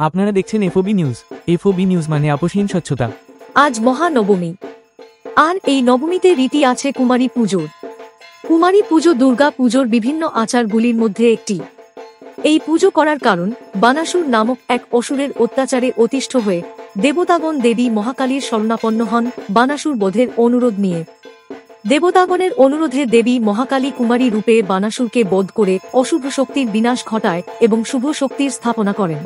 আপনারা দেখছেন FOB news. FOB news মানে আপোষহীন স্বচ্ছতা। আজ মহানবমী, আর এই নবমীতে রীতি আছে কুমারী পুজোর। কুমারী পুজো দুর্গা পুজোর বিভিন্ন আচারগুলির মধ্যে একটি। এই পুজো করার কারণ, বানাসুর নামক এক অসুরের অত্যাচারে অতিষ্ঠ হয়ে দেবতাগণ দেবী মহাকালীর শরণাপন্ন হন বানাসুর বধের অনুরোধ নিয়ে। দেবতাগণের অনুরোধে দেবী মহাকালী কুমারী রূপে বানাসুরকে বধ করে অশুভ শক্তির বিনাশ ঘটায় এবং শুভ শক্তির স্থাপনা করেন।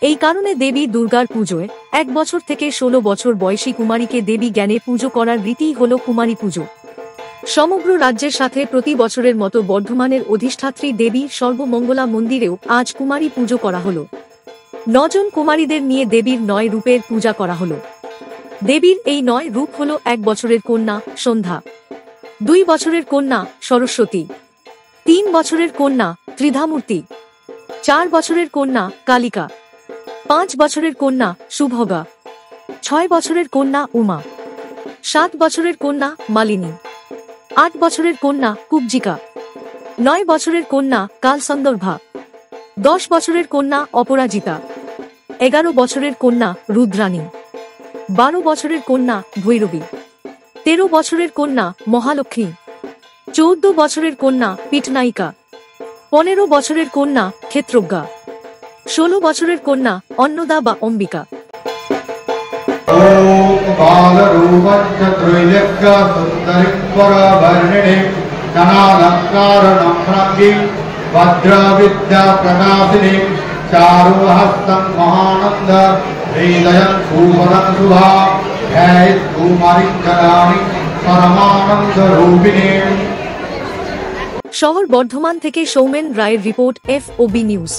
এই কারণে দেবী দুর্গার পুজোয় 1 বছর থেকে 16 বছর বয়সী কুমারীকে দেবী জ্ঞানে পুজো করার রীতিই হল কুমারী পুজো। সমগ্র রাজ্যের সাথে প্রতি বছরের মতো বর্ধমানের অধিষ্ঠাত্রী দেবী সর্বমঙ্গলা মন্দিরেও আজ কুমারী পুজো করা হল। 9 জন কুমারীদের নিয়ে দেবীর 9 রূপের পূজা করা হল। দেবীর এই 9 রূপ হল 1 বছরের কন্যা সন্ধ্যা, 2 বছরের কন্যা সরস্বতী, 3 বছরের কন্যা ত্রিধামূর্তি, 4 বছরের কন্যা কালিকা, 5 বছরের কন্যা সুভগা, 6 বছরের কন্যা উমা, 7 বছরের কন্যা মালিনী, 8 বছরের কন্যা কুব্জিকা, 9 বছরের কন্যা কালসন্দর্ভা, 10 বছরের কন্যা অপরাজিতা, 11 বছরের কন্যা রুদ্রাণী, 12 বছরের কন্যা ভৈরবী, 13 বছরের কন্যা মহালক্ষ্মী, 14 বছরের কন্যা পিঠনায়িকা, 15 বছরের কন্যা ক্ষেত্রজ্ঞা, 16 বছরের কন্যা অন্নদা বা অম্বিকা। শহর বর্ধমান থেকে সৌমেন রায়ের রিপোর্ট, এফওবি নিউজ।